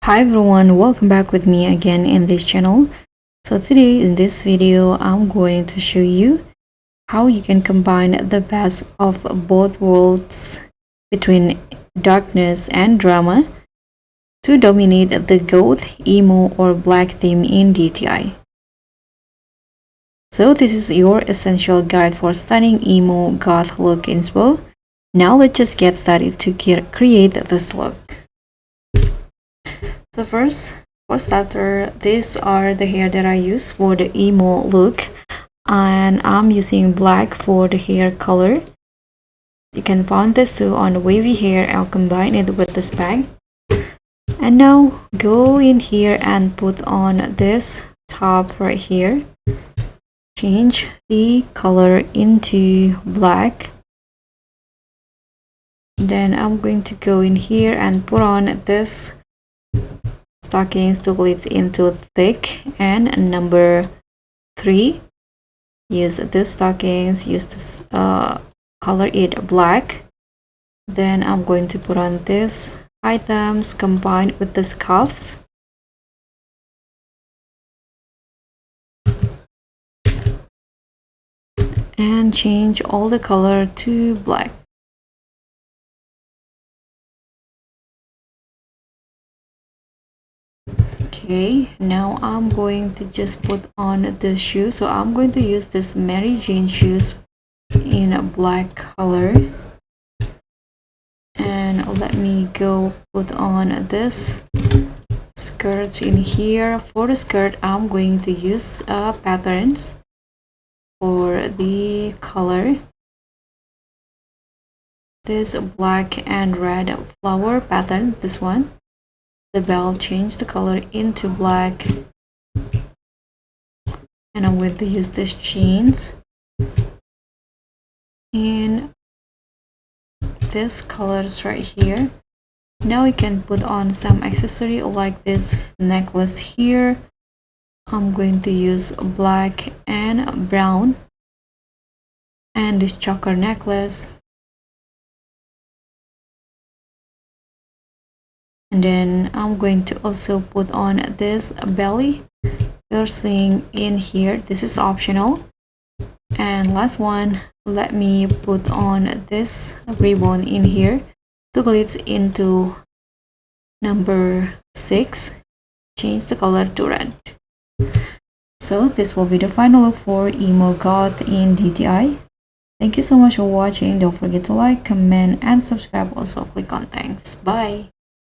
Hi everyone, welcome back with me again in this channel. So today in this video I'm going to show you how you can combine the best of both worlds between darkness and drama to dominate the goth, emo or black theme in DTI. So this is your essential guide for stunning emo goth look inspo. Now let's just get started to create this look. So first, for starter, these are the hair that I use for the emo look, and I'm using black for the hair color. You can find this too on the wavy hair. I'll combine it with this bag. And now go in here and put on this top right here. Change the color into black. Then I'm going to go in here and put on this stockings to glitz into thick, and number 3, use this stockings, use to color it black. Then I'm going to put on this items combined with the cuffs. And change all the color to black. Okay, now I'm going to just put on the shoe. So I'm going to use this Mary Jane shoes in a black color. And let me go put on this skirts in here. For the skirt, I'm going to use patterns for the color. This black and red flower pattern, this one. The belt, change the color into black, and I'm going to use these jeans in this colors right here. Now we can put on some accessory like this necklace here. I'm going to use black and brown, and this choker necklace. And then I'm going to also put on this belly piercing in here. This is optional. And last one, let me put on this ribbon in here to glitz into number 6. Change the color to red. So this will be the final look for Emo Goth in DTI. Thank you so much for watching. Don't forget to like, comment, and subscribe. Also click on thanks. Bye.